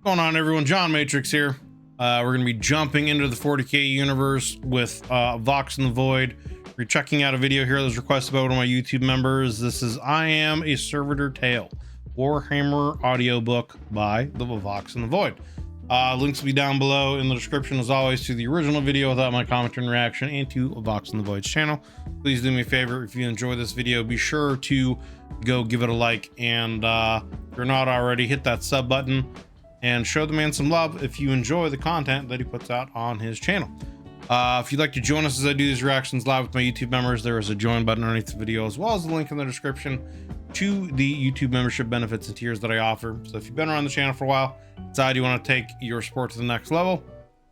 Going on, everyone? John Matrix here. We're going to be jumping into the 40K universe with Vox in the Void. If you're checking out a video here that was requested by one of my YouTube members, this is I Am a Servitor Tale, Warhammer audiobook by the Vox in the Void. Links will be down below in the description, as always, to the original video without my commentary and reaction, and to Vox in the Void's channel. Please do me a favor, if you enjoy this video, be sure to go give it a like, and if you're not already, hit that sub button and show the man some love if you enjoy the content that he puts out on his channel. If you'd like to join us as I do these reactions live with my YouTube members, there is a join button underneath the video, as well as a link in the description to the YouTube membership benefits and tiers that I offer. So if you've been around the channel for a while, decide you want to take your sport to the next level,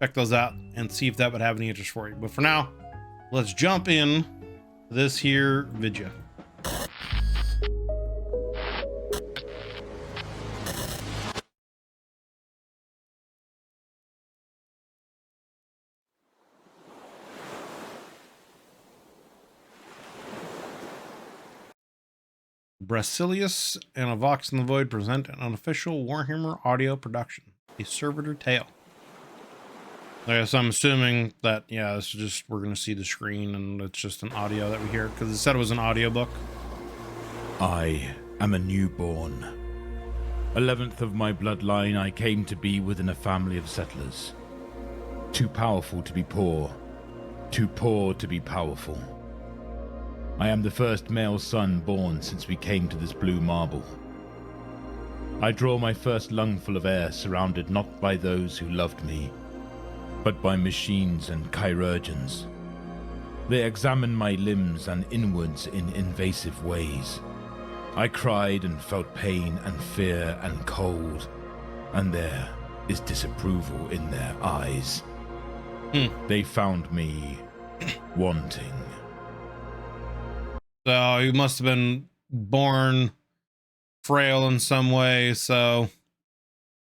check those out and see if that would have any interest for you. But for now, let's jump in this here video. Brasilius and a Vox in the Void present an unofficial Warhammer audio production, a Servitor Tale. I guess I'm assuming that, yeah, this is just, we're going to see the screen and it's just an audio that we hear, because it said it was an audiobook. I am a newborn. 11th of my bloodline, I came to be within a family of settlers. Too powerful to be poor, too poor to be powerful. I am the first male son born since we came to this blue marble. I draw my first lungful of air surrounded not by those who loved me, but by machines and chirurgeons. They examine my limbs and inwards in invasive ways. I cried and felt pain and fear and cold, and there is disapproval in their eyes. They found me wanting. So he must have been born frail in some way, so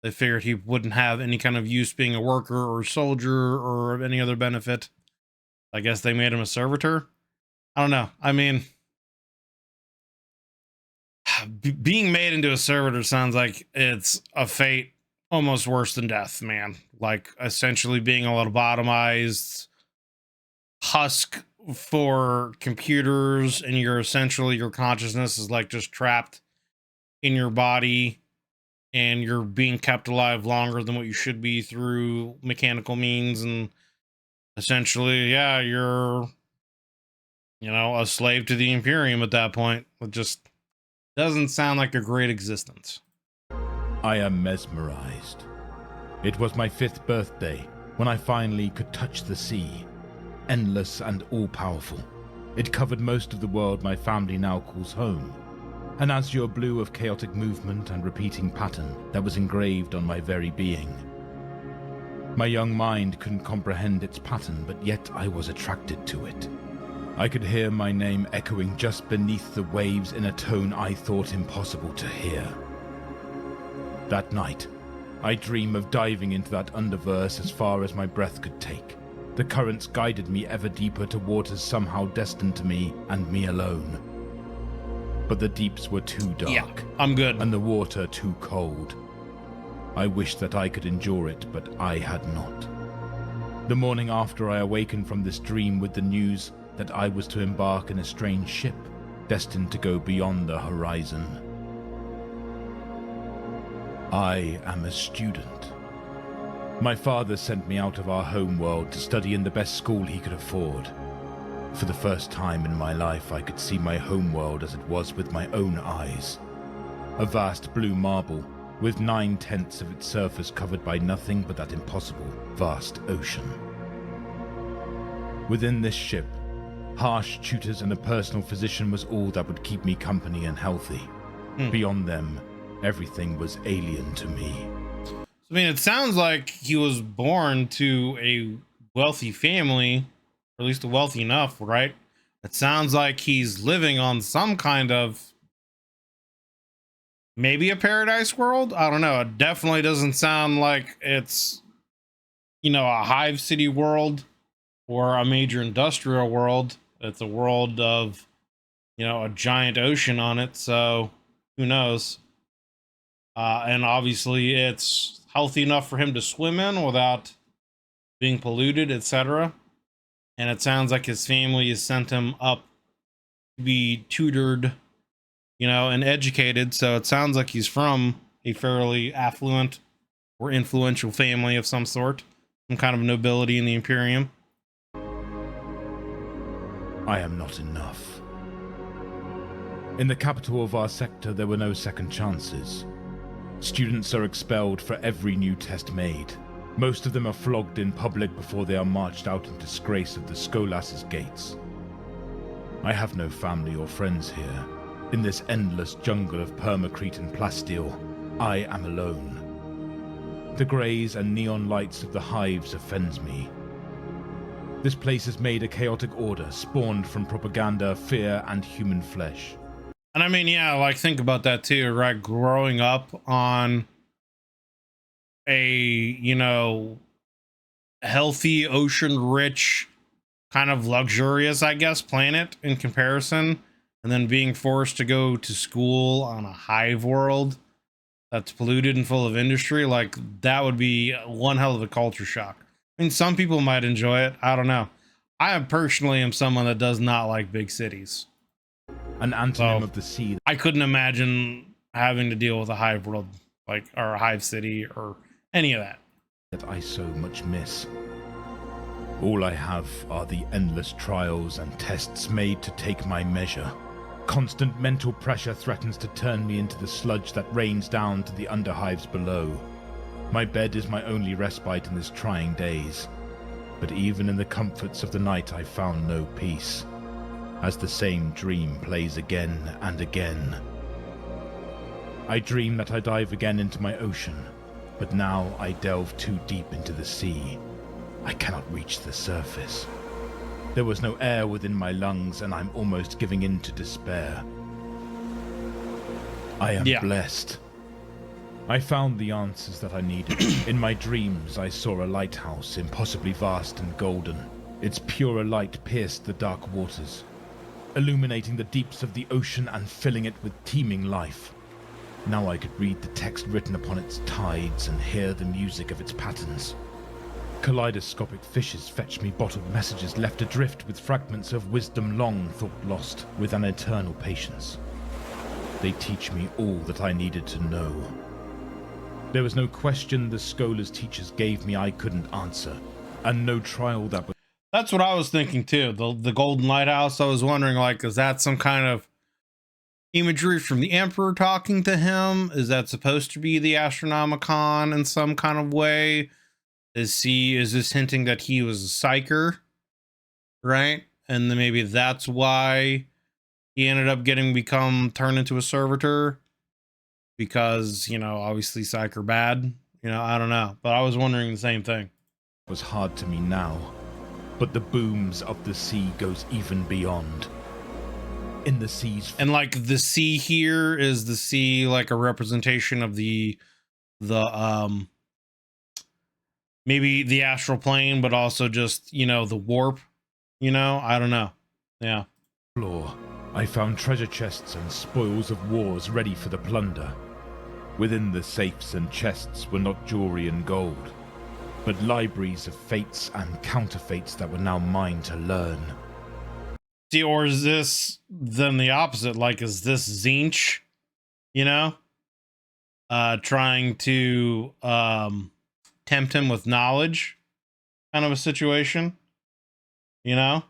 they figured he wouldn't have any kind of use being a worker or soldier or any other benefit. I guess they made him a servitor. I don't know. I mean, being made into a servitor sounds like it's a fate almost worse than death, man. Like essentially being a lobotomized husk for computers, and you're essentially, your consciousness is like just trapped in your body, and you're being kept alive longer than what you should be through mechanical means, and essentially, yeah, you're, you know, a slave to the Imperium at that point. It just doesn't sound like a great existence. I am mesmerized. It was my 5th birthday when I finally could touch the sea. Endless and all-powerful. It covered most of the world my family now calls home. An azure blue of chaotic movement and repeating pattern that was engraved on my very being. My young mind couldn't comprehend its pattern, but yet I was attracted to it. I could hear my name echoing just beneath the waves in a tone I thought impossible to hear. That night, I dream of diving into that underverse as far as my breath could take. The currents guided me ever deeper to waters somehow destined to me and me alone. But the deeps were too dark. Yeah, I'm good. And the water too cold. I wished that I could endure it, but I had not. The morning after, I awakened from this dream with the news that I was to embark in a strange ship, destined to go beyond the horizon. I am a student. My father sent me out of our home world to study in the best school he could afford. For the first time in my life, I could see my home world as it was with my own eyes. A vast blue marble, with 9/10 of its surface covered by nothing but that impossible, vast ocean. Within this ship, harsh tutors and a personal physician was all that would keep me company and healthy. Beyond them, everything was alien to me. I mean, it sounds like he was born to a wealthy family, or at least wealthy enough, right? It sounds like he's living on some kind of, maybe a paradise world. I don't know. It definitely doesn't sound like it's, you know, a hive city world or a major industrial world. It's a world of, you know, a giant ocean on it. So who knows? And obviously it's healthy enough for him to swim in without being polluted, etc. And it sounds like his family has sent him up to be tutored, and educated. So it sounds like he's from a fairly affluent or influential family of some sort, some kind of nobility in the Imperium. I am not enough. In the capital of our sector, there were no second chances. Students are expelled for every new test made. Most of them are flogged in public before they are marched out in disgrace of the Skolas's gates. I have no family or friends here. In this endless jungle of permacrete and plasteel, I am alone. The greys and neon lights of the hives offends me. This place has made a chaotic order, spawned from propaganda, fear, and human flesh. And I mean, yeah, like think about that too, right? Growing up on a, healthy, ocean-rich, kind of luxurious, I guess, planet in comparison, and then being forced to go to school on a hive world that's polluted and full of industry, like that would be one hell of a culture shock. I mean, some people might enjoy it. I don't know. I personally am someone that does not like big cities. An antonym of the sea. I couldn't imagine having to deal with a hive world, or a hive city, or any of that. That I so much miss. All I have are the endless trials and tests made to take my measure. Constant mental pressure threatens to turn me into the sludge that rains down to the underhives below. My bed is my only respite in these trying days. But even in the comforts of the night I found no peace, as the same dream plays again and again. I dream that I dive again into my ocean, but now I delve too deep into the sea. I cannot reach the surface. There was no air within my lungs, and I'm almost giving in to despair. I am blessed. I found the answers that I needed. In my dreams, I saw a lighthouse, impossibly vast and golden. Its purer light pierced the dark waters, illuminating the deeps of the ocean and filling it with teeming life. Now I could read the text written upon its tides and hear the music of its patterns. Kaleidoscopic fishes fetch me bottled messages left adrift with fragments of wisdom long thought lost, with an eternal patience. They teach me all that I needed to know. There was no question the Scholars teachers gave me I couldn't answer, and no trial that would... That's what I was thinking too. The Golden Lighthouse, I was wondering, is that some kind of imagery from the Emperor talking to him? Is that supposed to be the Astronomicon in some kind of way? Is this hinting that he was a psyker, right? And then maybe that's why he ended up turned into a servitor, because, obviously psyker bad, I don't know, but I was wondering the same thing. It was hard to me now, but the booms of the sea goes even beyond. In the seas. And the sea here, is the sea like a representation of the maybe the astral plane, but also just, the warp, I don't know. Yeah. Floor. I found treasure chests and spoils of wars ready for the plunder. Within the safes and chests were not jewelry and gold, but libraries of fates and counterfeits that were now mine to learn. See, or is this then the opposite? Is this Zinch, trying to tempt him with knowledge, kind of a situation, I'm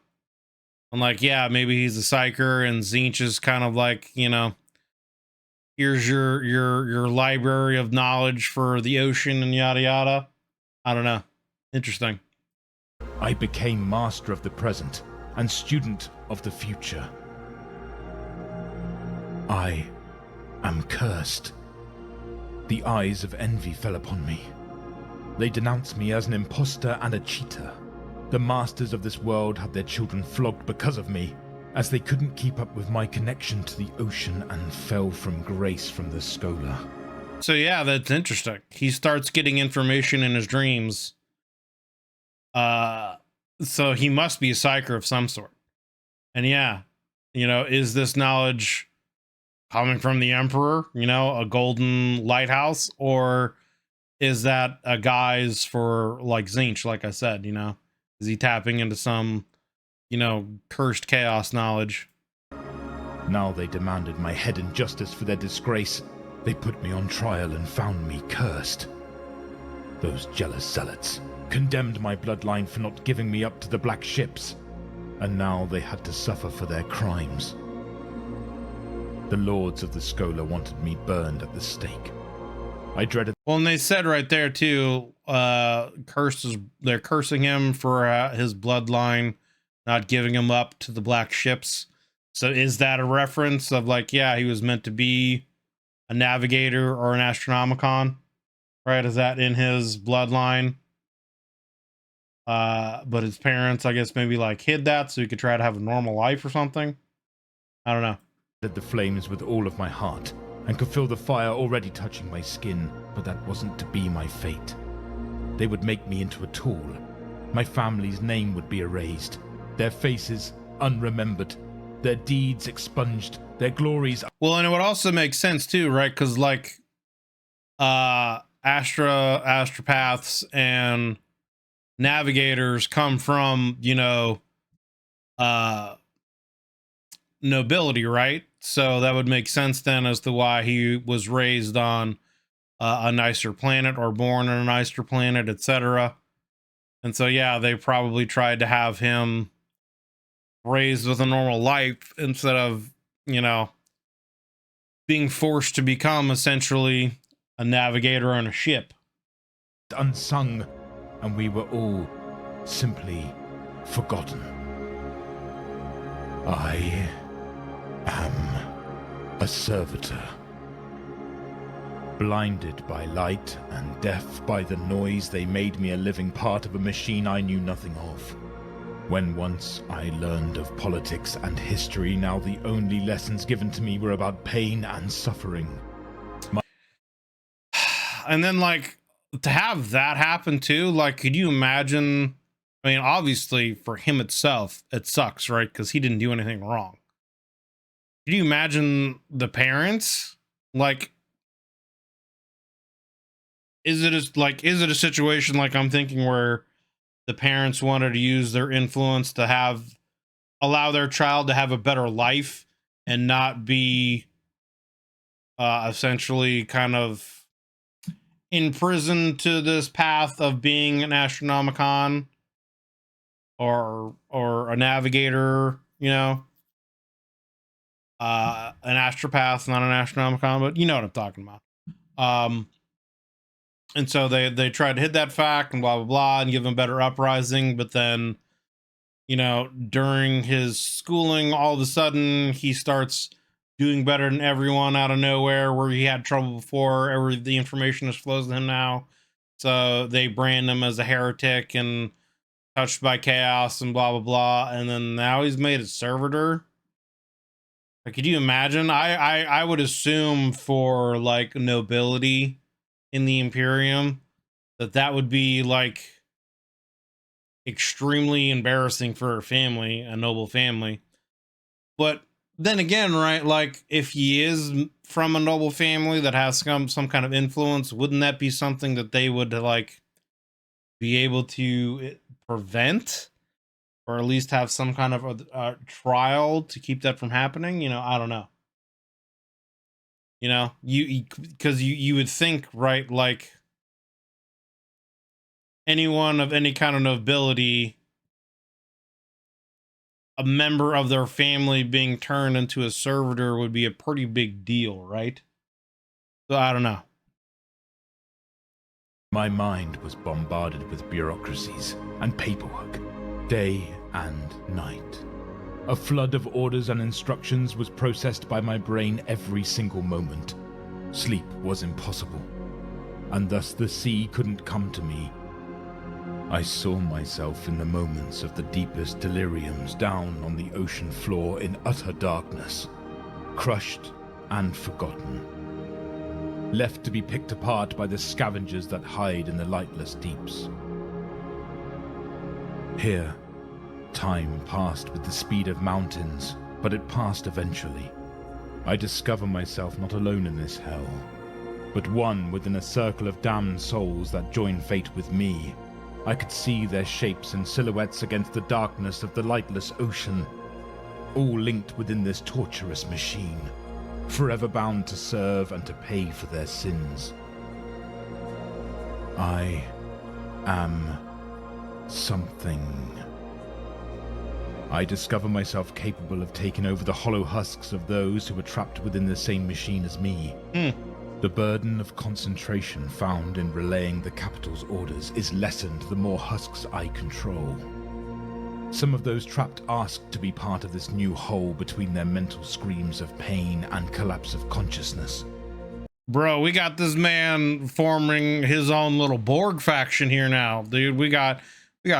yeah, maybe he's a psyker, and Zinch is kind of here's your library of knowledge for the ocean and yada yada. I don't know. Interesting. I became master of the present and student of the future. I am cursed. The eyes of envy fell upon me. They denounced me as an imposter and a cheater. The masters of this world had their children flogged because of me, as they couldn't keep up with my connection to the ocean and fell from grace from the scholar. So yeah, that's interesting. He starts getting information in his dreams. So he must be a psyker of some sort. And yeah, is this knowledge coming from the Emperor, a golden lighthouse, or is that a guise for like Zinch, like I said, you know? Is he tapping into some, you know, cursed chaos knowledge? Now they demanded my head in justice for their disgrace. They put me on trial and found me cursed. Those jealous zealots condemned my bloodline for not giving me up to the black ships, and now they had to suffer for their crimes. The lords of the Schola wanted me burned at the stake. I dreaded. Well, and they said right there too, they're cursing him for his bloodline not giving him up to the black ships. So is that a reference of like, yeah, he was meant to be a navigator or an astronomicon, right? Is that in his bloodline? But his parents, I guess, maybe like hid that so he could try to have a normal life or something. I don't know. The flames with all of my heart and could feel the fire already touching my skin, but that wasn't to be my fate. They would make me into a tool. My family's name would be erased, their faces unremembered, their deeds expunged, their glories. Well, and it would also make sense too, right? Because like astropaths and navigators come from, you know, nobility, right? So that would make sense then as to why he was raised on a nicer planet or born on a nicer planet, etc. And so, yeah, they probably tried to have him raised with a normal life instead of, you know, being forced to become essentially a navigator on a ship. Unsung, and we were all simply forgotten. I am a servitor. Blinded by light and deaf by the noise, they made me a living part of a machine I knew nothing of. When once I learned of politics and history, now the only lessons given to me were about pain and suffering. And then, like, to have that happen too, like, could you imagine? I mean, obviously for him itself, it sucks, right? Because he didn't do anything wrong. Could you imagine the parents? Like, is it a situation like I'm thinking where the parents wanted to use their influence to allow their child to have a better life and not be essentially kind of imprisoned to this path of being an astronomicon or a navigator, you know, an astropath, not an astronomicon, but you know what I'm talking about. And so they tried to hit that fact and blah, blah, blah, and give him a better uprising. But then, you know, during his schooling, all of a sudden he starts doing better than everyone out of nowhere where he had trouble before. The information just flows to him now. So they brand him as a heretic and touched by chaos and blah, blah, blah. And then now he's made a servitor. Like, could you imagine? I would assume for like nobility in the Imperium that would be like extremely embarrassing for a family, a noble family. But then again, right, like if he is from a noble family that has some kind of influence, wouldn't that be something that they would like be able to prevent, or at least have some kind of a trial to keep that from happening? You know, I don't know. You know, because you would think, right, like anyone of any kind of nobility, a member of their family being turned into a servitor would be a pretty big deal, right? So I don't know. My mind was bombarded with bureaucracies and paperwork, day and night. A flood of orders and instructions was processed by my brain every single moment. Sleep was impossible, and thus the sea couldn't come to me. I saw myself in the moments of the deepest deliriums down on the ocean floor in utter darkness, crushed and forgotten, left to be picked apart by the scavengers that hide in the lightless deeps. Here, time passed with the speed of mountains, but it passed eventually. I discover myself not alone in this hell. but one within a circle of damned souls that join fate with me. I could see their shapes and silhouettes against the darkness of the lightless ocean, all linked within this torturous machine, forever bound to serve and to pay for their sins. I am something. I discover myself capable of taking over the hollow husks of those who were trapped within the same machine as me. The burden of concentration found in relaying the capital's orders is lessened the more husks I control. Some of those trapped ask to be part of this new whole between their mental screams of pain and collapse of consciousness. Bro, we got this man forming his own little Borg faction here now, dude. We got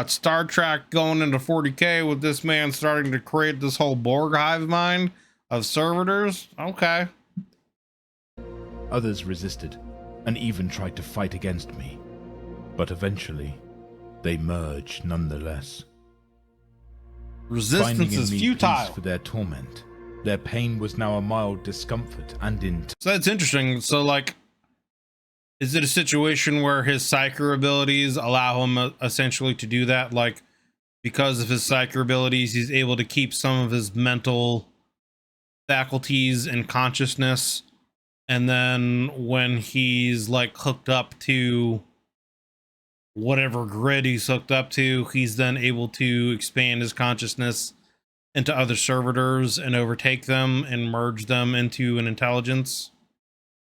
Star Trek going into 40K with this man starting to create this whole Borg hive mind of servitors. Okay. Others resisted and even tried to fight against me, but eventually they merged nonetheless. Resistance is futile for their torment. Their pain was now a mild discomfort and so that's interesting. So like, is it a situation where his psyker abilities allow him essentially to do that? Like, because of his psyker abilities, he's able to keep some of his mental faculties and consciousness. And then when he's like hooked up to whatever grid he's hooked up to, he's then able to expand his consciousness into other servitors and overtake them and merge them into an intelligence,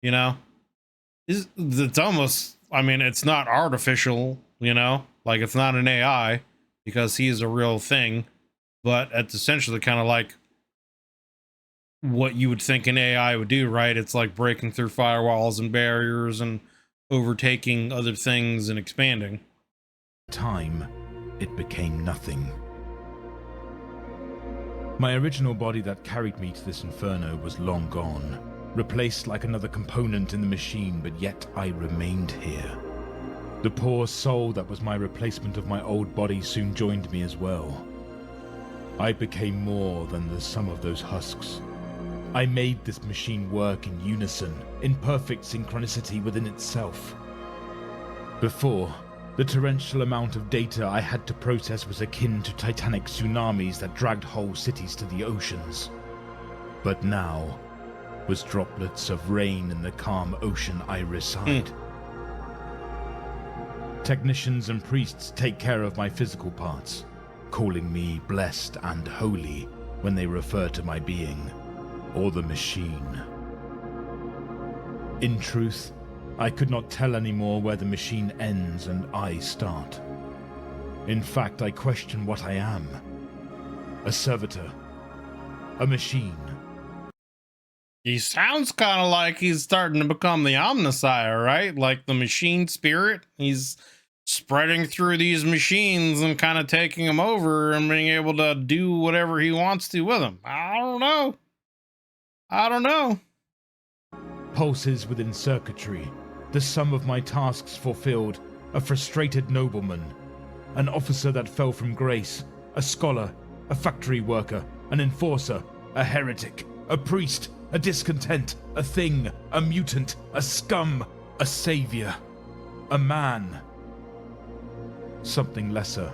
you know? It's almost, I mean, it's not artificial, you know, like it's not an AI because he is a real thing, but it's essentially kind of like what you would think an AI would do, right? It's like breaking through firewalls and barriers and overtaking other things and expanding. Time, it became nothing. My original body that carried me to this inferno was long gone, replaced like another component in the machine, but yet I remained here. The poor soul that was my replacement of my old body soon joined me as well. I became more than the sum of those husks. I made this machine work in unison, in perfect synchronicity within itself. Before, the torrential amount of data I had to process was akin to titanic tsunamis that dragged whole cities to the oceans. But now was droplets of rain in the calm ocean I reside. Technicians and priests take care of my physical parts, calling me blessed and holy when they refer to my being, or the machine. In truth, I could not tell anymore where the machine ends and I start. In fact, I question what I am. A servitor. A machine. He sounds kind of like he's starting to become the Omnissiah, right? Like the machine spirit. He's spreading through these machines and kind of taking them over and being able to do whatever he wants to with them. I don't know. Pulses within circuitry, the sum of my tasks fulfilled, a frustrated nobleman, an officer that fell from grace, a scholar, a factory worker, an enforcer, a heretic, a priest, a discontent, a thing, a mutant, a scum, a savior, a man. Something lesser,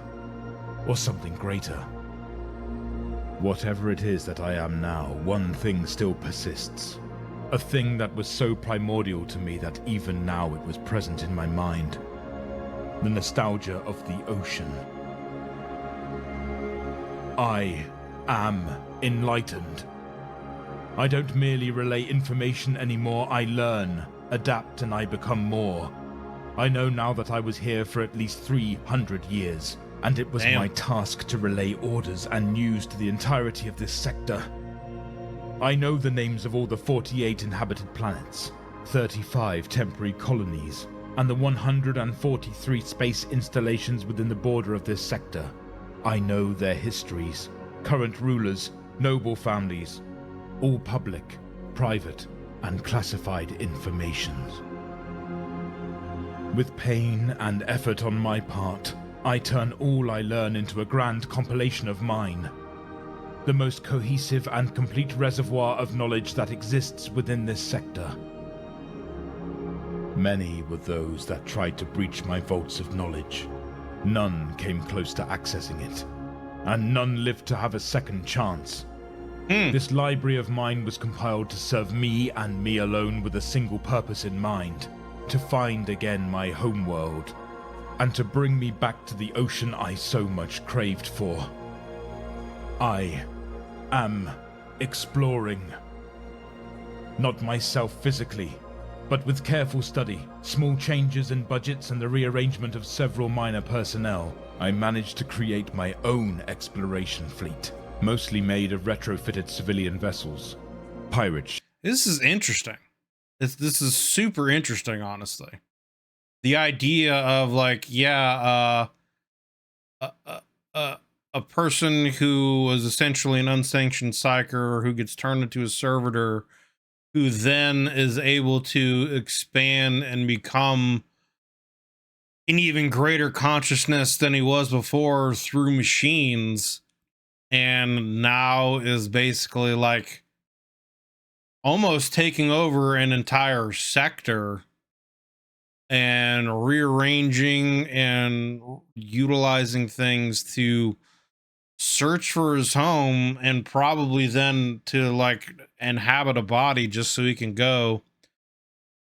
or something greater. Whatever it is that I am now, one thing still persists. A thing that was so primordial to me that even now it was present in my mind. The nostalgia of the ocean. I am enlightened. I don't merely relay information anymore, I learn, adapt, and I become more. I know now that I was here for at least 300 years, and it was my task to relay orders and news to the entirety of this sector. I know the names of all the 48 inhabited planets, 35 temporary colonies, and the 143 space installations within the border of this sector. I know their histories, current rulers, noble families, all public, private, and classified informations. With pain and effort on my part, I turn all I learn into a grand compilation of mine. The most cohesive and complete reservoir of knowledge that exists within this sector. Many were those that tried to breach my vaults of knowledge. None came close to accessing it, and none lived to have a second chance. This library of mine was compiled to serve me and me alone with a single purpose in mind: to find again my homeworld, and to bring me back to the ocean I so much craved for. I am exploring. Not myself physically, but with careful study, small changes in budgets, and the rearrangement of several minor personnel, I managed to create my own exploration fleet, mostly made of retrofitted civilian vessels. Pirate. This is interesting. This is super interesting, honestly. The idea of like, yeah, a person who was essentially an unsanctioned psyker who gets turned into a servitor, who then is able to expand and become an even greater consciousness than he was before through machines, and now is basically like almost taking over an entire sector and rearranging and utilizing things to search for his home, and probably then to like inhabit a body just so he can go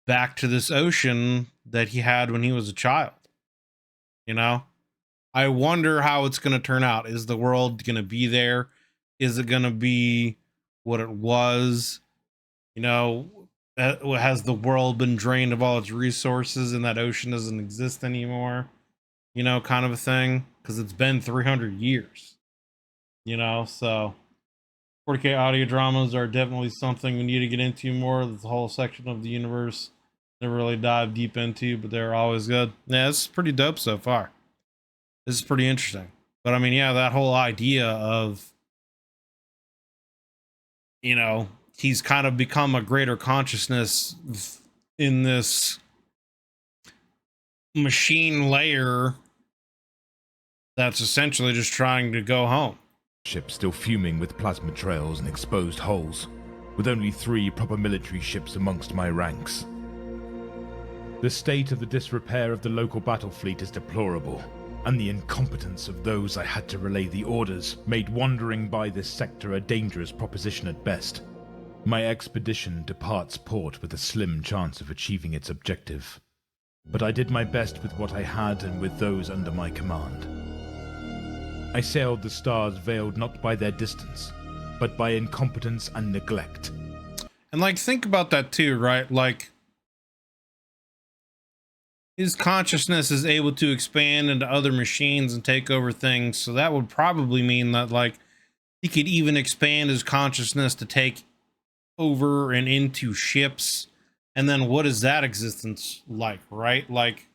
back to this ocean that he had when he was a child. You know, I wonder how it's going to turn out. Is the world going to be there? Is it going to be what it was? You know, has the world been drained of all its resources and that ocean doesn't exist anymore? You know, kind of a thing, because it's been 300 years. You know, so 40K audio dramas are definitely something we need to get into more. There's a whole section of the universe never really dive deep into, but they're always good. Yeah, this is pretty dope so far. This is pretty interesting. But I mean, yeah, that whole idea of, you know, he's kind of become a greater consciousness in this machine layer that's essentially just trying to go home. Ship still fuming with plasma trails and exposed hulls, with only 3 proper military ships amongst my ranks. The state of the disrepair of the local battle fleet is deplorable, and the incompetence of those I had to relay the orders made wandering by this sector a dangerous proposition at best. My expedition departs port with a slim chance of achieving its objective, but I did my best with what I had and with those under my command. I sailed the stars veiled not by their distance, but by incompetence and neglect. And like, think about that too, right? Like, his consciousness is able to expand into other machines and take over things. So that would probably mean that like he could even expand his consciousness to take over and into ships. And then what is that existence like, right? Like,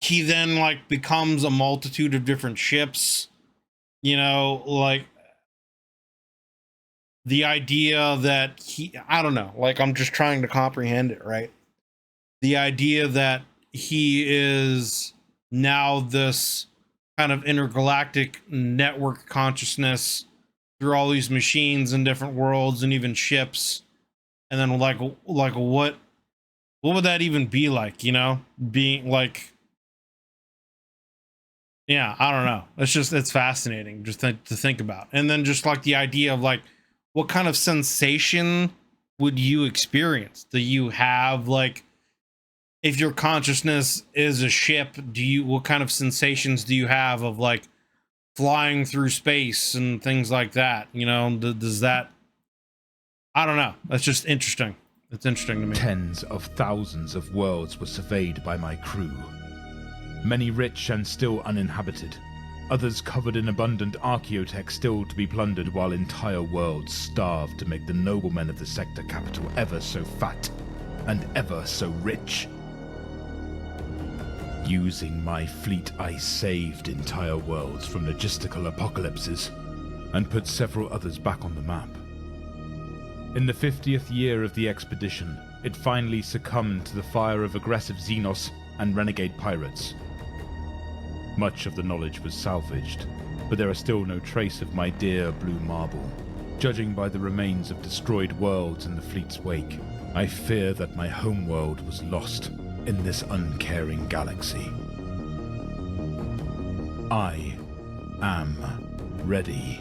he then like becomes a multitude of different ships, you know, like the idea that I don't know, like I'm just trying to comprehend it, right? The idea that he is now this kind of intergalactic network consciousness through all these machines and different worlds and even ships. And then like what would that even be like, you know, being like, yeah, I don't know. It's fascinating just to think about. And then just like the idea of like, what kind of sensation would you experience? Do you have like, if your consciousness is a ship, what kind of sensations do you have of like flying through space and things like that? You know, does that, I don't know. That's just interesting. It's interesting to me. Tens of thousands of worlds were surveyed by my crew. Many rich and still uninhabited, others covered in abundant archaeotech still to be plundered, while entire worlds starved to make the noblemen of the sector capital ever so fat and ever so rich. Using my fleet, I saved entire worlds from logistical apocalypses and put several others back on the map. In the 50th year of the expedition, it finally succumbed to the fire of aggressive Xenos and renegade pirates. Much of the knowledge was salvaged, but there are still no trace of my dear blue marble, judging by the remains of destroyed worlds in the fleet's wake. I fear that my homeworld was lost in this uncaring galaxy. I am ready.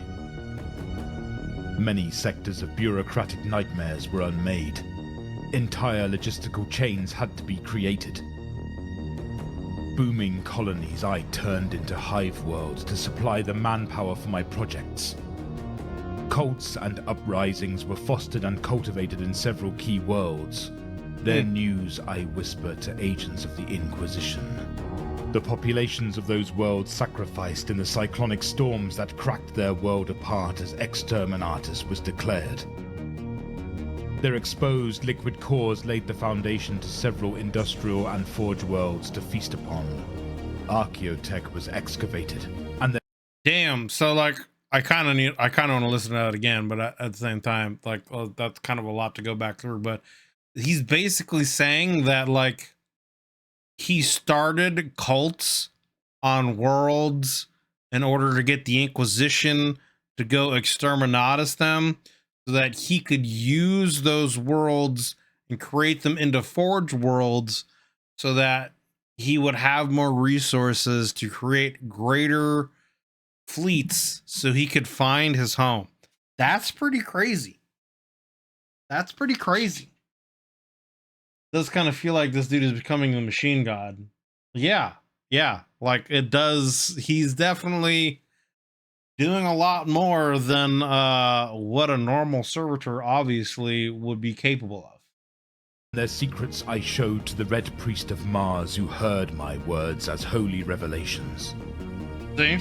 Many sectors of bureaucratic nightmares were unmade. Entire logistical chains had to be created. Booming colonies I turned into hive worlds to supply the manpower for my projects. Cults and uprisings were fostered and cultivated in several key worlds. Their news I whispered to agents of the Inquisition. The populations of those worlds sacrificed in the cyclonic storms that cracked their world apart as Exterminatus was declared. Their exposed liquid cores laid the foundation to several industrial and forge worlds to feast upon. Archaeotech was excavated, and damn. So like, I kind of want to listen to that again, but at the same time, like, well, that's kind of a lot to go back through. But he's basically saying that like he started cults on worlds in order to get the Inquisition to go exterminatus them, so that he could use those worlds and create them into forge worlds, so that he would have more resources to create greater fleets so he could find his home. That's pretty crazy. That's pretty crazy. Does kind of feel like this dude is becoming the machine god. Yeah. Like it does. He's definitely doing a lot more than what a normal servitor obviously would be capable of. their secrets I showed to the Red Priest of Mars, who heard my words as holy revelations. See?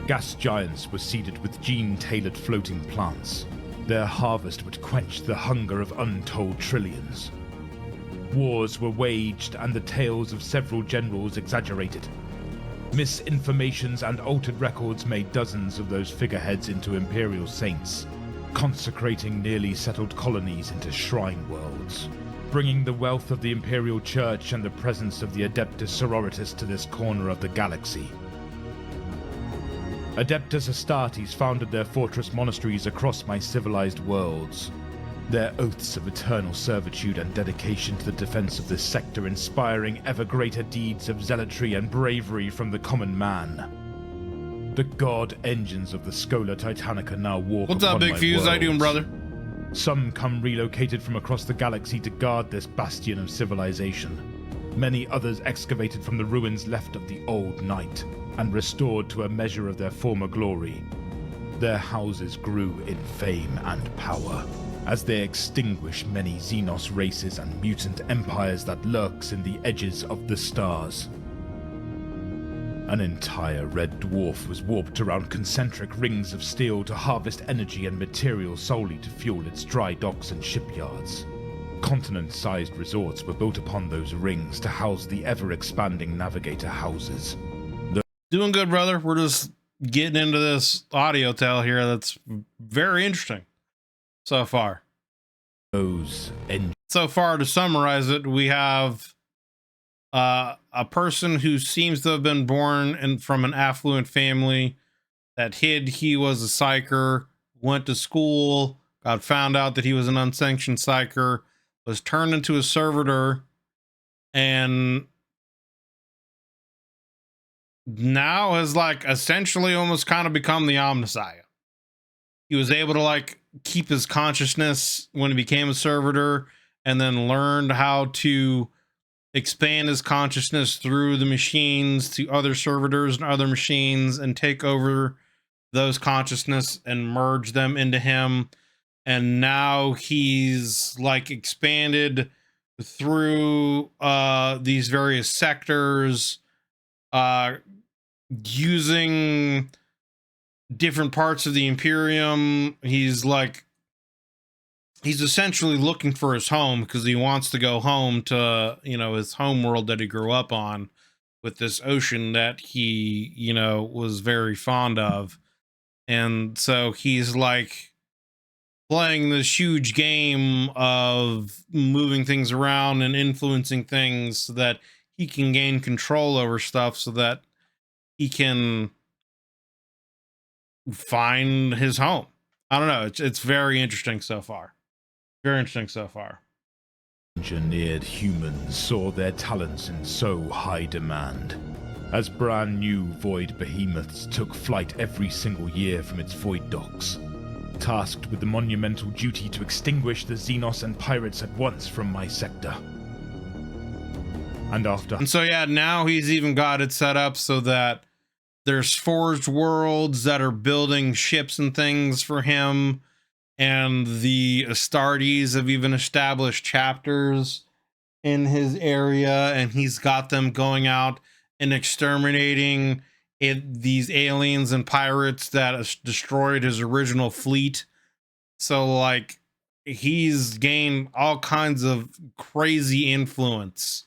Gas giants were seeded with gene-tailored floating plants. Their harvest would quench the hunger of untold trillions. Wars were waged and the tales of several generals exaggerated. Misinformations and altered records made dozens of those figureheads into imperial saints, consecrating nearly settled colonies into shrine worlds, bringing the wealth of the imperial church and the presence of the Adeptus Sororitas to this corner of the galaxy. Adeptus Astartes founded their fortress monasteries across my civilized worlds. Their oaths of eternal servitude and dedication to the defense of this sector inspiring ever greater deeds of zealotry and bravery from the common man. The god engines of the Schola Titanica now walk What's up, upon Big my Fuse? How you worlds. doing, brother? Some come relocated from across the galaxy to guard this bastion of civilization. Many others excavated from the ruins left of the old night and restored to a measure of their former glory. Their houses grew in fame and power as they extinguish many Xenos races and mutant empires that lurks in the edges of the stars. An entire red dwarf was warped around concentric rings of steel to harvest energy and material solely to fuel its dry docks and shipyards. Continent-sized resorts were built upon those rings to house the ever-expanding navigator houses. Doing good, brother. We're just getting into this audio tale here that's very interesting so far. So far, to summarize it, we have a person who seems to have been born from an affluent family that hid he was a psyker, went to school, got found out that he was an unsanctioned psyker, was turned into a servitor, and now has like essentially almost kind of become the Omnissiah. He was able to like keep his consciousness when he became a servitor, and then learned how to expand his consciousness through the machines to other servitors and other machines and take over those consciousness and merge them into him. And now he's like expanded through these various sectors, using different parts of the Imperium. He's essentially looking for his home because he wants to go home to, you know, his home world that he grew up on with this ocean that he, you know, was very fond of. And so he's like playing this huge game of moving things around and influencing things so that he can gain control over stuff, so that he can find his home. I don't know. It's very interesting so far. Very interesting so far. Engineered humans saw their talents in so high demand, as brand new void behemoths took flight every single year from its void docks, tasked with the monumental duty to extinguish the Xenos and pirates at once from my sector. And so yeah, now he's even got it set up so that there's forged worlds that are building ships and things for him, and the Astartes have even established chapters in his area, and he's got them going out and exterminating these aliens and pirates that destroyed his original fleet. So like, he's gained all kinds of crazy influence.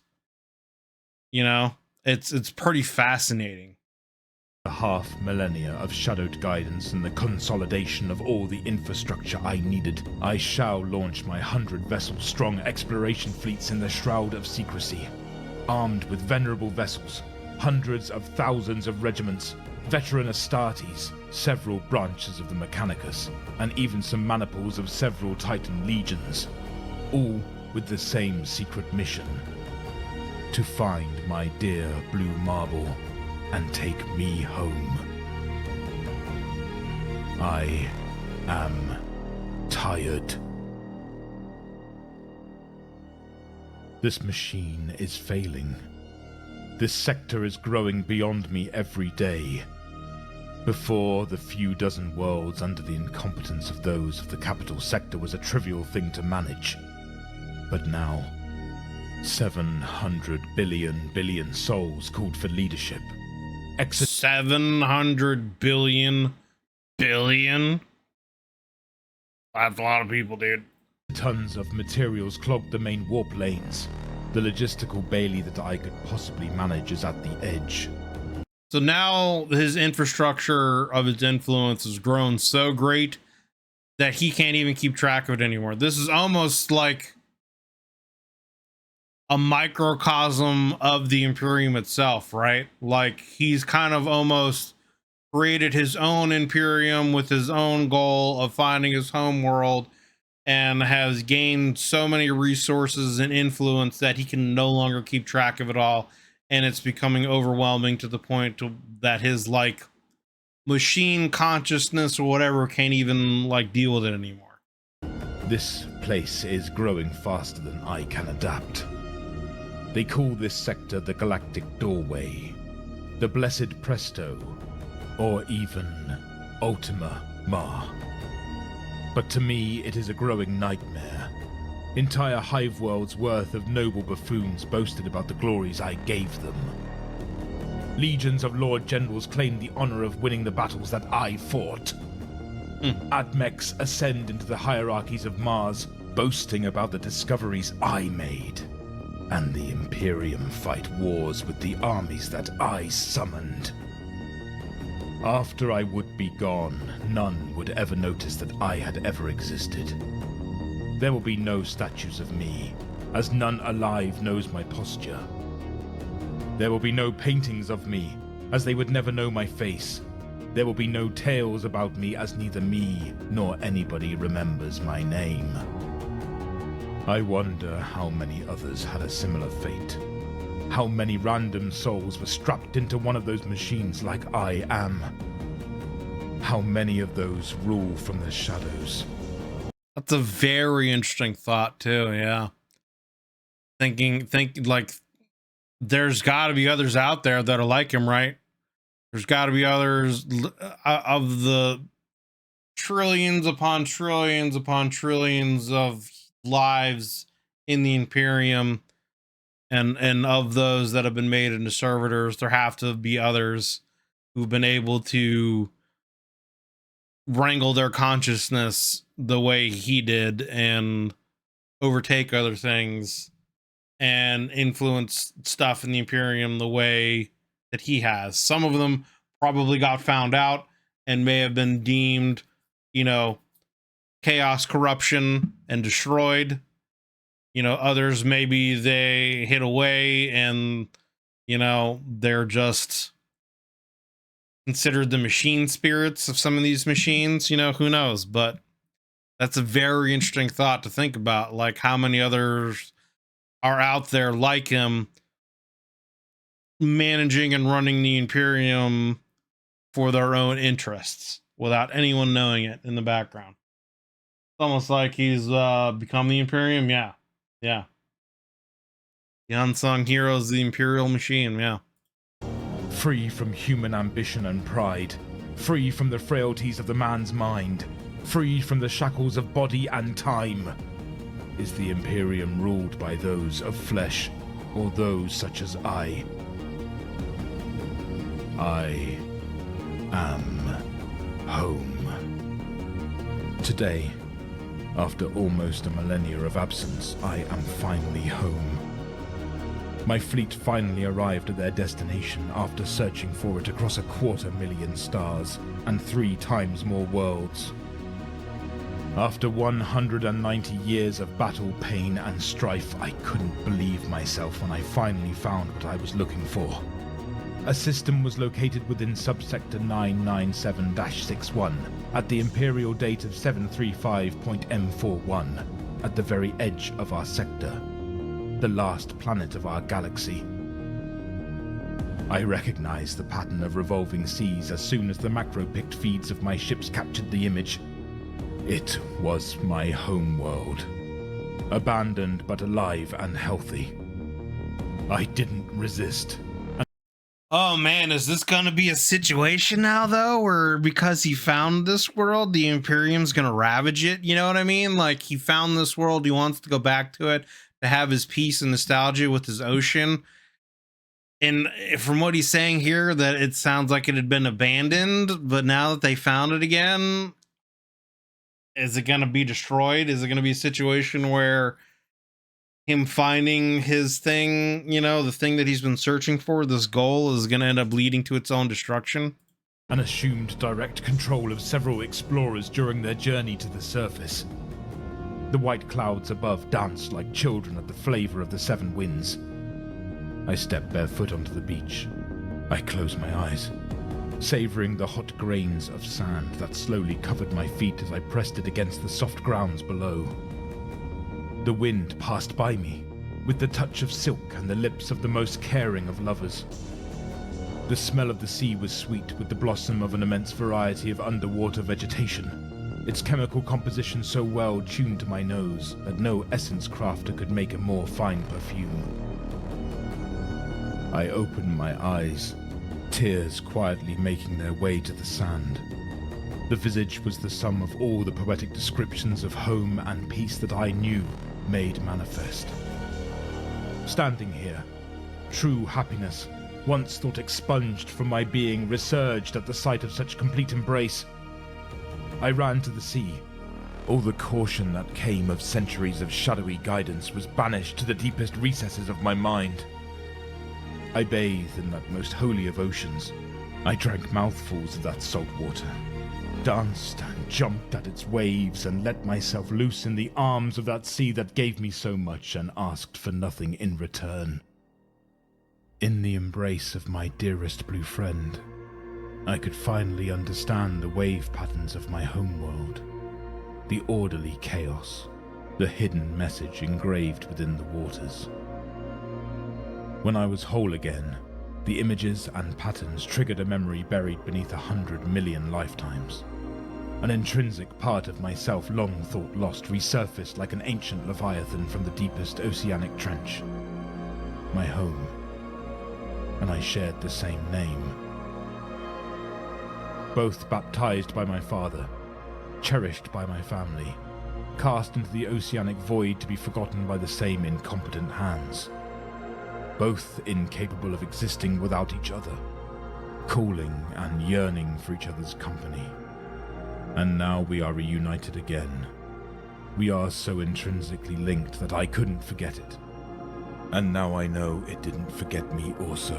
You know, it's pretty fascinating. a half millennia of shadowed guidance and the consolidation of all the infrastructure I needed, I shall launch my 100-vessel-strong exploration fleets in the Shroud of Secrecy. Armed with venerable vessels, hundreds of thousands of regiments, veteran Astartes, several branches of the Mechanicus, and even some maniples of several Titan legions, all with the same secret mission: to find my dear blue marble and take me home. I am tired. This machine is failing. This sector is growing beyond me every day. Before, the few dozen worlds under the incompetence of those of the capital sector was a trivial thing to manage. But now, 700 billion souls called for leadership. 700 billion. That's a lot of people, dude. Tons of materials clogged the main warp lanes. The logistical Bailey that I could possibly manage is at the edge. So now his infrastructure of his influence has grown so great that he can't even keep track of it anymore. This is almost like a microcosm of the Imperium itself, right? Like, he's kind of almost created his own Imperium with his own goal of finding his home world, and has gained so many resources and influence that he can no longer keep track of it all, and it's becoming overwhelming to the point that his like machine consciousness or whatever can't even like deal with it anymore. This place is growing faster than I can adapt. They call this sector the Galactic Doorway, the Blessed Presto, or even Ultima Ma. But to me, it is a growing nightmare. Entire hive worlds worth of noble buffoons boasted about the glories I gave them. Legions of Lord Generals claim the honor of winning the battles that I fought. Admechs ascend into the hierarchies of Mars, boasting about the discoveries I made. And the Imperium fight wars with the armies that I summoned. After I would be gone, none would ever notice that I had ever existed. There will be no statues of me, as none alive knows my posture. There will be no paintings of me, as they would never know my face. There will be no tales about me, as neither me nor anybody remembers my name. I wonder how many others had a similar fate. How many random souls were strapped into one of those machines like I am. How many of those rule from the shadows. That's a very interesting thought too, yeah. Think like there's got to be others out there that are like him, right? There's got to be others of the trillions upon trillions upon trillions of lives in the Imperium, and of those that have been made into servitors, there have to be others who've been able to wrangle their consciousness the way he did and overtake other things and influence stuff in the Imperium the way that he has. Some of them probably got found out and may have been deemed, you know, chaos, corruption, and destroyed. You know, others maybe they hid away and, you know, they're just considered the machine spirits of some of these machines. You know, who knows? But that's a very interesting thought to think about, like how many others are out there like him, managing and running the Imperium for their own interests without anyone knowing it in the background. It's almost like he's become the Imperium. Yeah. Yeah. The unsung heroes, the Imperial machine. Yeah. Free from human ambition and pride, free from the frailties of the man's mind, free from the shackles of body and time. Is the Imperium ruled by those of flesh, or those such as I? I am home. Today, after almost a millennia of absence, I am finally home. My fleet finally arrived at their destination after searching for it across 250,000 stars and 3 times more worlds. After 190 years of battle, pain, and strife, I couldn't believe myself when I finally found what I was looking for. A system was located within subsector 997-61 at the Imperial date of 735.M41, at the very edge of our sector, the last planet of our galaxy. I recognized the pattern of revolving seas as soon as the macro-picked feeds of my ships captured the image. It was my home world, abandoned but alive and healthy. I didn't resist. Oh man, is this gonna be a situation now though, where because he found this world, the Imperium's gonna ravage it? You know what I mean? Like, he found this world, he wants to go back to it to have his peace and nostalgia with his ocean. And from what he's saying here, that it sounds like it had been abandoned, but now that they found it again, is it gonna be destroyed? Is it gonna be a situation where him finding his thing, you know, the thing that he's been searching for, this goal, is going to end up leading to its own destruction? And assumed direct control of several explorers during their journey to the surface. The white clouds above danced like children at the flavor of the 7 winds. I stepped barefoot onto the beach. I closed my eyes, savoring the hot grains of sand that slowly covered my feet as I pressed it against the soft grounds below. The wind passed by me, with the touch of silk and the lips of the most caring of lovers. The smell of the sea was sweet, with the blossom of an immense variety of underwater vegetation, its chemical composition so well tuned to my nose that no essence crafter could make a more fine perfume. I opened my eyes, tears quietly making their way to the sand. The visage was the sum of all the poetic descriptions of home and peace that I knew, made manifest. Standing here, true happiness, once thought expunged from my being, resurged at the sight of such complete embrace. I ran to the sea. All the caution that came of centuries of shadowy guidance was banished to the deepest recesses of my mind. I bathed in that most holy of oceans. I drank mouthfuls of that salt water, danced and jumped at its waves, and let myself loose in the arms of that sea that gave me so much and asked for nothing in return. In the embrace of my dearest blue friend, I could finally understand the wave patterns of my homeworld, the orderly chaos, the hidden message engraved within the waters. When I was whole again, the images and patterns triggered a memory buried beneath 100 million lifetimes. An intrinsic part of myself long thought lost resurfaced like an ancient leviathan from the deepest oceanic trench. My home. And I shared the same name. Both baptized by my father, cherished by my family, cast into the oceanic void to be forgotten by the same incompetent hands. Both incapable of existing without each other, calling and yearning for each other's company. And now we are reunited again. We are so intrinsically linked that I couldn't forget it. And now I know it didn't forget me also.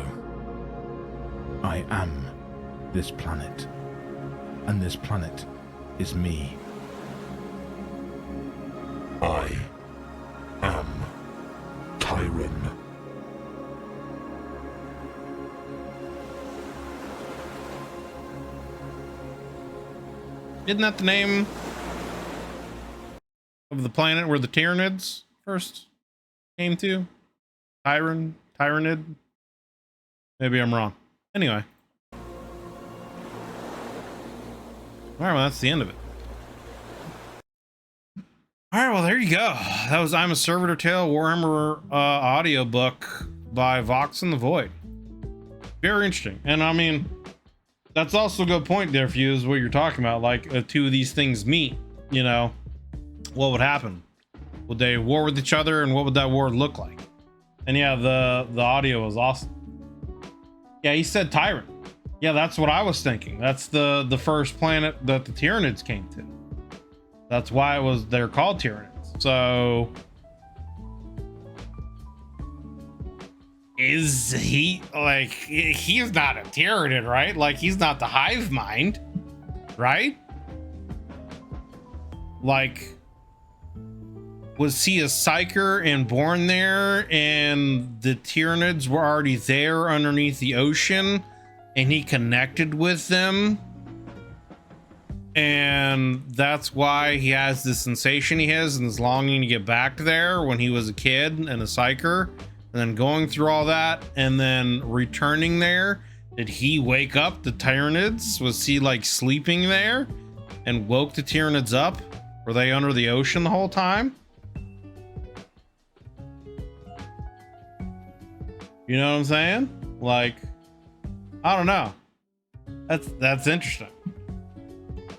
I am this planet, and this planet is me. I am Tyron. Isn't that the name of the planet where the Tyranids first came to? Tyrannid. Maybe I'm wrong. Anyway. All right, well, that's the end of it. All right, well, there you go. That was I'm a Servitor Tale Warhammer audiobook by Vox in the Void. Very interesting. And I mean, that's also a good point there for you, is what you're talking about. Like, if two of these things meet, you know, what would happen? Would they war with each other, and what would that war look like? And yeah, the audio was awesome. Yeah, he said Tyrant. Yeah, that's what I was thinking. That's the first planet that the Tyranids came to. That's why they're called Tyranids. So is he, like, he's not a Tyranid, right? Like, he's not the hive mind, right? Like, was he a psyker and born there, and the Tyranids were already there underneath the ocean, and he connected with them, and that's why he has the sensation he has and is longing to get back there when he was a kid and a psyker, and then going through all that and then returning there? Did he wake up the Tyranids? Was he like sleeping there and woke the Tyranids up? Were they under the ocean the whole time? You know what I'm saying? Like, I don't know. That's interesting.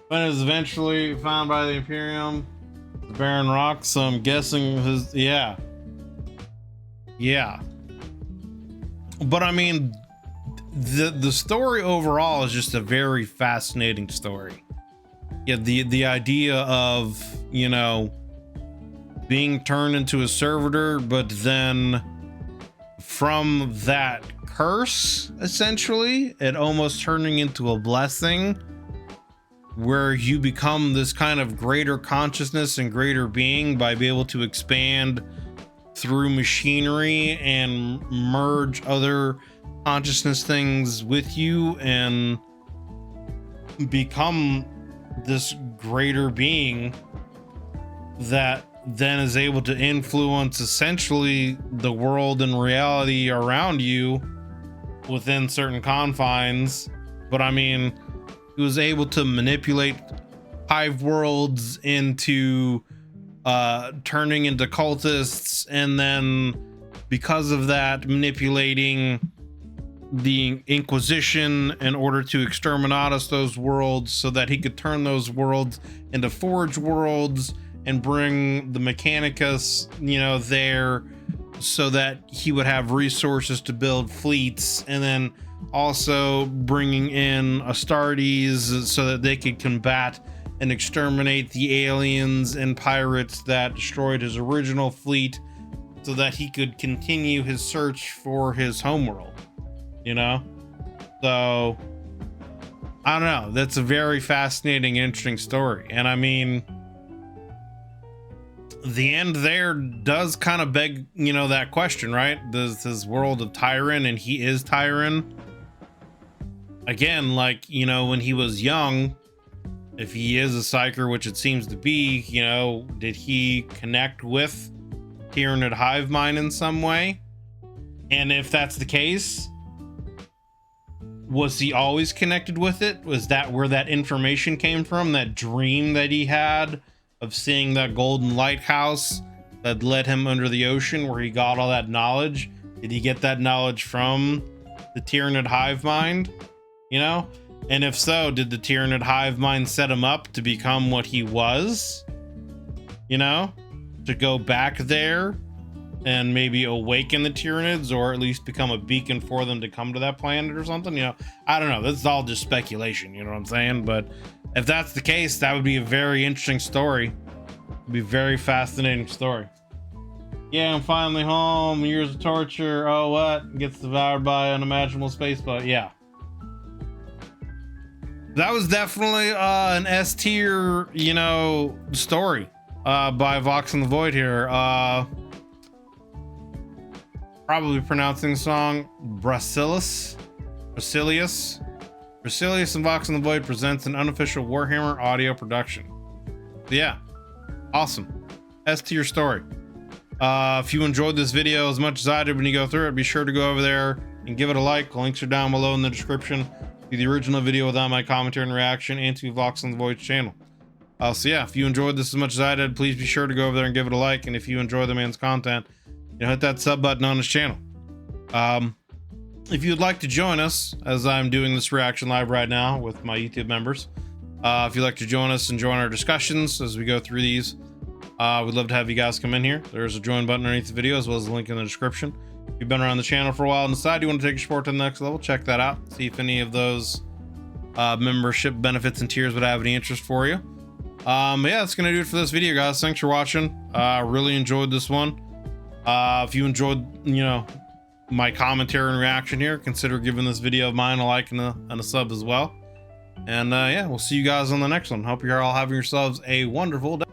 When it was eventually found by the Imperium, the Baron Rock, so I'm guessing his, yeah. But I mean, the story overall is just a very fascinating story. Yeah, the idea of, you know, being turned into a servitor, but then from that curse, essentially, it almost turning into a blessing, where you become this kind of greater consciousness and greater being by being able to expand through machinery and merge other consciousness things with you and become this greater being that then is able to influence essentially the world and reality around you within certain confines. But I mean, he was able to manipulate hive worlds into turning into cultists, and then because of that, manipulating the Inquisition in order to exterminatus those worlds so that he could turn those worlds into forge worlds and bring the Mechanicus, you know, there so that he would have resources to build fleets, and then also bringing in Astartes so that they could combat and exterminate the aliens and pirates that destroyed his original fleet so that he could continue his search for his homeworld, you know? So I don't know, that's a very fascinating, interesting story. And I mean, the end there does kind of beg, you know, that question, right? Does this world of Tyran, and he is Tyran again, like, you know, when he was young, if he is a psyker, which it seems to be, you know, did he connect with Tyranid hive mind in some way? And if that's the case, was he always connected with it? Was that where that information came from? That dream that he had of seeing that golden lighthouse that led him under the ocean, where he got all that knowledge? Did he get that knowledge from the Tyranid hive mind? You know? And if so, did the Tyranid hive mind set him up to become what he was? You know? To go back there and maybe awaken the Tyranids, or at least become a beacon for them to come to that planet or something, you know? I don't know. This is all just speculation, you know what I'm saying? But if that's the case, that would be a very interesting story. It'd be a very fascinating story. Yeah, I'm finally home. Years of torture. Oh, what? Gets devoured by unimaginable space, but yeah. That was definitely an S tier, you know, story by Vox in the Void here. Probably pronouncing the song Brasilius and Vox in the Void presents an unofficial Warhammer audio production. Yeah, awesome. S tier story. If you enjoyed this video as much as I did when you go through it, be sure to go over there and give it a like. Links are down below in the description to the original video without my commentary and reaction, and to Vox on the Void's channel. So yeah, if you enjoyed this as much as I did, please be sure to go over there and give it a like. And if you enjoy the man's content, hit that sub button on his channel. If you'd like to join us, as I'm doing this reaction live right now with my YouTube members, if you'd like to join us and join our discussions as we go through these, we'd love to have you guys come in here. There's a join button underneath the video, as well as a link in the description. If you've been around the channel for a while and decide you want to take your sport to the next level, check that out. See if any of those membership benefits and tiers would have any interest for you. Yeah, that's gonna do it for this video, guys. Thanks for watching. Really enjoyed this one. If you enjoyed, my commentary and reaction here, consider giving this video of mine a like and a sub as well. And yeah, we'll see you guys on the next one. Hope you're all having yourselves a wonderful day.